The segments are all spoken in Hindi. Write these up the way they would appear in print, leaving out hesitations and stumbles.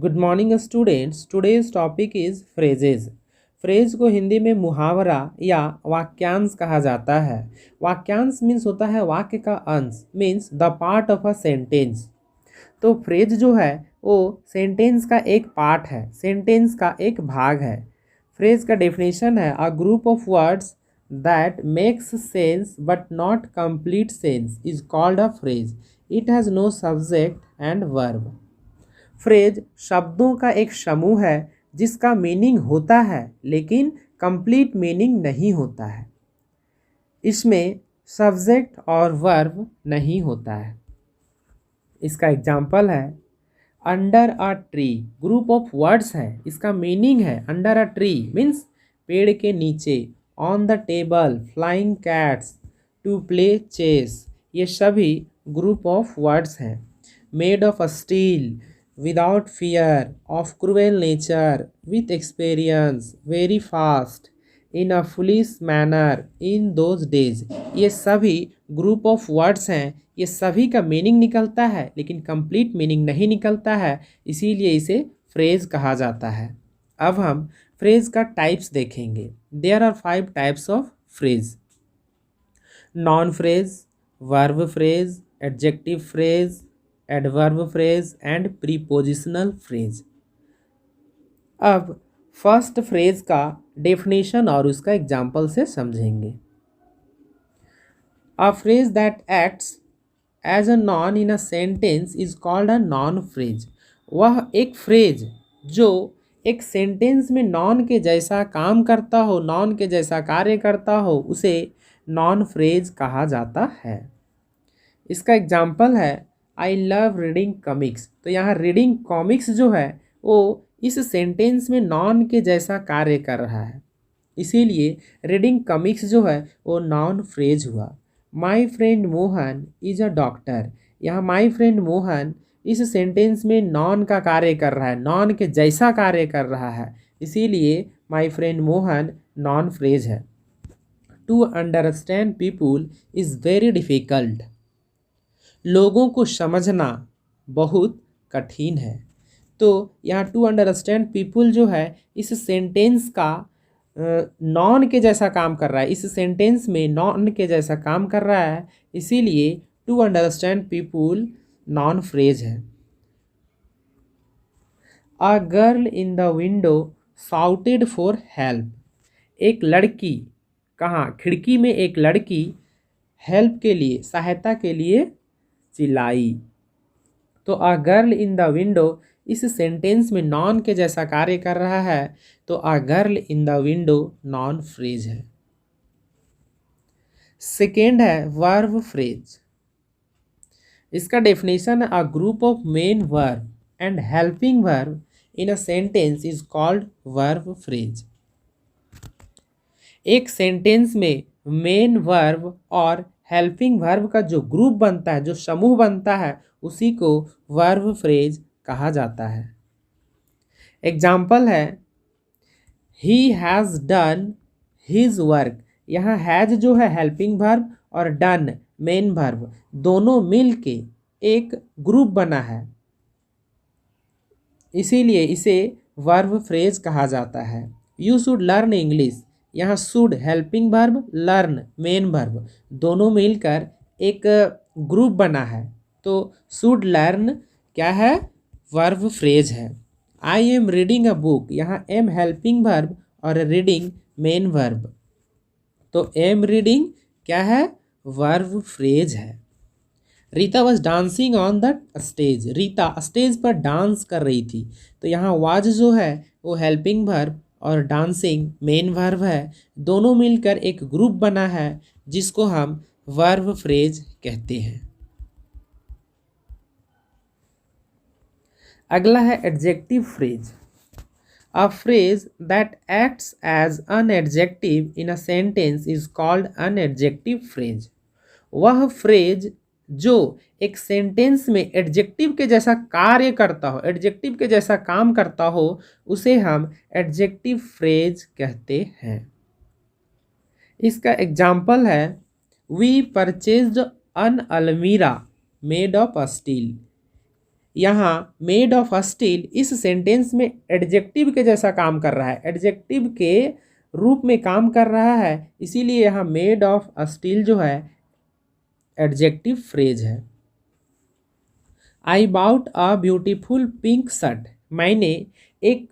Good morning students. Today's topic is phrases. Phrase को हिंदी में मुहावरा या वाक्यांश कहा जाता है। वाक्यांश मीन्स होता है वाक्य का अंश, means the part of a sentence. तो फ्रेज जो है वो सेंटेंस का एक पार्ट है, सेंटेंस का एक भाग है। फ्रेज का डेफिनेशन है a group of words that makes sense but not complete sense is called a phrase. It has no subject and verb. Phrase शब्दों का एक समूह है जिसका मीनिंग होता है लेकिन कंप्लीट मीनिंग नहीं होता है। इसमें सब्जेक्ट और वर्ब नहीं होता है। इसका एग्जाम्पल है under a tree. Group of words है, इसका मीनिंग है अंडर अ ट्री मीन्स पेड़ के नीचे। On the table, flying cats, to play chess, ये सभी ग्रुप ऑफ वर्ड्स हैं। Made of steel, without fear, of cruel nature, with experience, very fast, in a foolish manner, in those days, ये सभी ग्रुप ऑफ वर्ड्स हैं। ये सभी का मीनिंग निकलता है लेकिन कंप्लीट मीनिंग नहीं निकलता है, इसीलिए इसे फ्रेज कहा जाता है। अब हम फ्रेज का टाइप्स देखेंगे। There are 5 types of phrase: noun phrase, verb phrase, adjective phrase, adverb phrase and prepositional phrase. अब फर्स्ट फ्रेज का डेफिनेशन और उसका एग्जाम्पल से समझेंगे। A phrase that acts as a noun in a sentence is called a noun phrase. वह एक फ्रेज जो एक सेंटेंस में नॉन के जैसा काम करता हो, नॉन के जैसा कार्य करता हो, उसे नॉन फ्रेज कहा जाता है। इसका एग्जाम्पल है आई लव रीडिंग कॉमिक्स। तो यहाँ रीडिंग कॉमिक्स जो है वो इस सेंटेंस में नॉन के जैसा कार्य कर रहा है, इसीलिए रीडिंग कॉमिक्स जो है वो नॉन फ्रेज हुआ। माई friend Mohan is a doctor. यहाँ माई फ्रेंड मोहन इस सेंटेंस में नॉन का कार्य कर रहा है, नॉन के जैसा कार्य कर रहा है, इसीलिए my friend Mohan noun phrase है। To understand people is very difficult. लोगों को समझना बहुत कठिन है। तो यहाँ टू अंडरस्टैंड पीपुल जो है इस सेंटेंस का नॉन के जैसा काम कर रहा है, इस सेंटेंस में नॉन के जैसा काम कर रहा है, इसीलिए to understand people noun phrase है। A girl in the window shouted for help. एक लड़की, कहाँ, खिड़की में एक लड़की हेल्प के लिए, सहायता के लिए चिल्लाई। तो अ गर्ल इन द विंडो इस सेंटेंस में नॉन के जैसा कार्य कर रहा है, तो अ girl in the window non phrase है। सेकेंड है वर्ब फ्रेज। इसका डेफिनेशन है a group of main verb and helping verb in a sentence is called verb phrase. एक सेंटेंस में मेन वर्ब और हेल्पिंग वर्ब का जो ग्रुप बनता है, जो समूह बनता है, उसी को वर्ब फ्रेज कहा जाता है। एग्जाम्पल है he has done his work. यहाँ हैज़ जो है हेल्पिंग वर्ब और डन मेन वर्ब, दोनों मिल के एक ग्रुप बना है, इसीलिए इसे वर्ब फ्रेज कहा जाता है। You should learn English. यहाँ should helping verb, learn main verb, दोनों मिलकर एक ग्रुप बना है, तो शुड लर्न क्या है, वर्ब फ्रेज है। I am reading a book. यहाँ एम हेल्पिंग वर्ब और रीडिंग मेन वर्ब, तो एम रीडिंग क्या है, वर्ब फ्रेज है। Rita was dancing on the stage. Rita stage पर डांस कर रही थी, तो यहाँ वाज जो है वो हेल्पिंग वर्ब और डांसिंग मेन वर्ब है, दोनों मिलकर एक ग्रुप बना है जिसको हम वर्ब फ्रेज कहते हैं। अगला है adjective phrase. A phrase that acts as an adjective in a sentence is called an adjective phrase. वह फ्रेज जो एक सेंटेंस में एडजेक्टिव के जैसा कार्य करता हो, एडजेक्टिव के जैसा काम करता हो, उसे हम एडजेक्टिव फ्रेज कहते हैं। इसका एग्जाम्पल है वी परचेज्ड अन अलमीरा मेड ऑफ स्टील। यहाँ मेड ऑफ स्टील इस सेंटेंस में एडजेक्टिव के जैसा काम कर रहा है, एडजेक्टिव के रूप में काम कर रहा है, इसीलिए यहाँ मेड ऑफ स्टील जो है एडजेक्टिव फ्रेज है। I bought a beautiful pink shirt, मैंने एक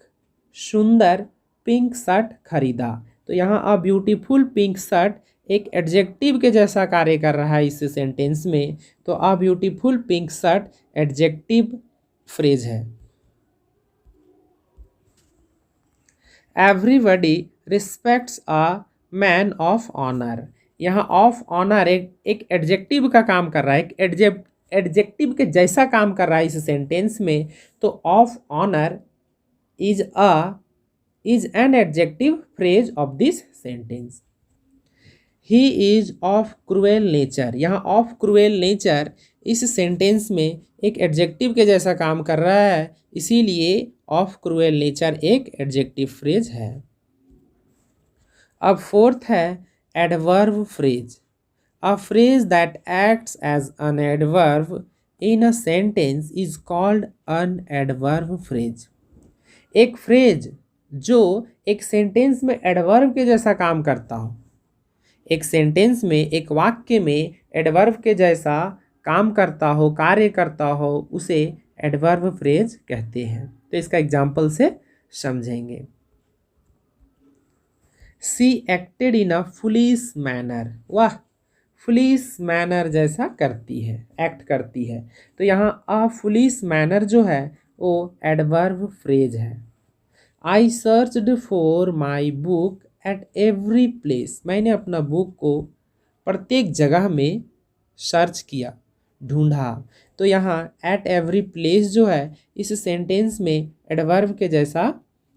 सुंदर पिंक शर्ट खरीदा। तो यहाँ अ ब्यूटीफुल पिंक शर्ट एक एडजेक्टिव के जैसा कार्य कर रहा है इस सेंटेंस में, तो a beautiful pink shirt adjective phrase है। Everybody respects a man of honour, यहाँ ऑफ ऑनर एक एडजेक्टिव का काम कर रहा है, एक एडजेक्टिव के जैसा काम कर रहा है इस सेंटेंस में, तो of honour is an adjective phrase of this sentence. He is of cruel nature, यहाँ ऑफ क्रूएल नेचर इस सेंटेंस में एक एडजेक्टिव के जैसा काम कर रहा है, इसीलिए ऑफ क्रूएल नेचर एक एडजेक्टिव फ्रेज है। अब फोर्थ है adverb phrase, a phrase that acts as an adverb in a sentence is called an adverb phrase. एक फ्रेज जो एक सेंटेंस में एडवर्ब के जैसा काम करता हो, एक सेंटेंस में एक वाक्य में एडवर्ब के जैसा काम करता हो, कार्य करता हो, उसे एडवर्ब फ्रेज कहते हैं। तो इसका एग्जाम्पल से समझेंगे। She acted in a foolish manner, वाह फुलिश मैनर जैसा करती है, एक्ट करती है, तो यहाँ अ फुलिश मैनर जो है वो एडवर्ब फ्रेज है। I searched for my book at every place, मैंने अपना बुक को प्रत्येक जगह में सर्च किया, ढूंढा, तो यहाँ एट एवरी प्लेस जो है इस सेंटेंस में एडवर्ब के जैसा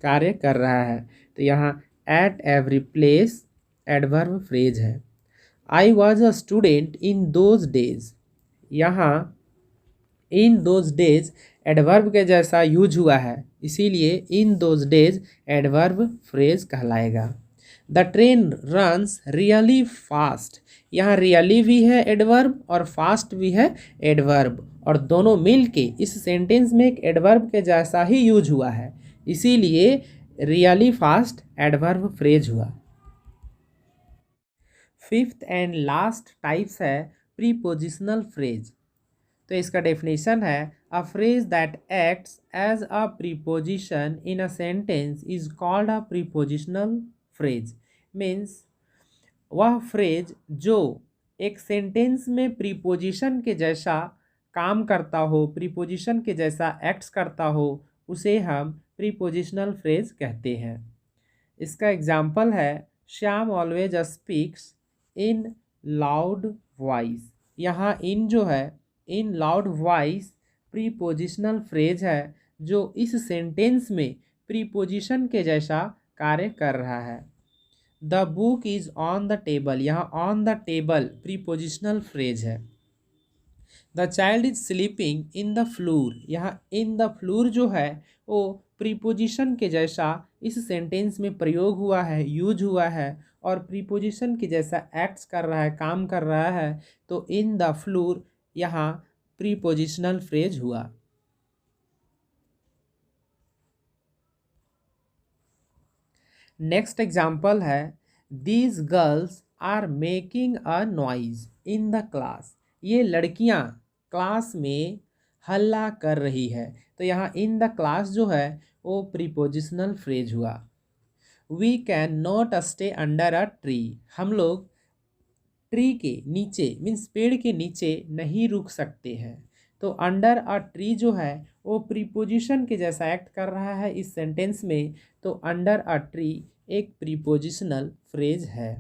कार्य कर रहा है, तो यहाँ at every place adverb phrase है। I was a student in those days, यहाँ इन दोज डेज एडवर्ब के जैसा यूज हुआ है, इसीलिए in those days adverb phrase कहलाएगा। The train runs really fast, यहाँ रियली भी है एडवर्ब और फास्ट भी है एडवर्ब, और दोनों मिलके इस सेंटेंस में एक एडवर्ब के जैसा ही यूज हुआ है, इसीलिए रियली फास्ट एडवर्ब फ्रेज हुआ। फिफ्थ एंड लास्ट टाइप्स है प्रीपोजिशनल फ्रेज। तो इसका डेफिनेशन है a phrase that acts as a preposition in a sentence is called a prepositional phrase. Means वह फ्रेज जो एक सेंटेंस में प्रीपोजिशन के जैसा काम करता हो, प्रीपोजिशन के जैसा एक्ट्स करता हो, उसे हम प्रीपोजिशनल फ्रेज कहते हैं। इसका एग्जाम्पल है Shyam always speaks in loud voice, यहाँ इन जो है इन लाउड वॉइस प्रीपोजिशनल फ्रेज है जो इस सेंटेंस में प्रीपोजिशन के जैसा कार्य कर रहा है। The book is on the table, यहाँ on the table prepositional phrase है। The child is sleeping in the floor, यहाँ इन द फ्लोर जो है वो प्रीपोजिशन के जैसा इस सेंटेंस में प्रयोग हुआ है, यूज हुआ है, और प्रीपोजिशन के जैसा एक्ट्स कर रहा है, काम कर रहा है, तो इन द फ्लोर यहाँ प्रीपोजिशनल फ्रेज हुआ। नेक्स्ट एग्जाम्पल है these girls are making a noise in the class, ये लड़कियां क्लास में हल्ला कर रही है, तो यहाँ इन द क्लास जो है वो प्रीपोजिशनल फ्रेज हुआ। We can not stay under a tree, हम लोग ट्री के नीचे मीन्स पेड़ के नीचे नहीं रुक सकते हैं, तो अंडर अ ट्री जो है वो प्रीपोजिशन के जैसा एक्ट कर रहा है इस सेंटेंस में, तो अंडर अ ट्री एक प्रीपोजिशनल फ्रेज है।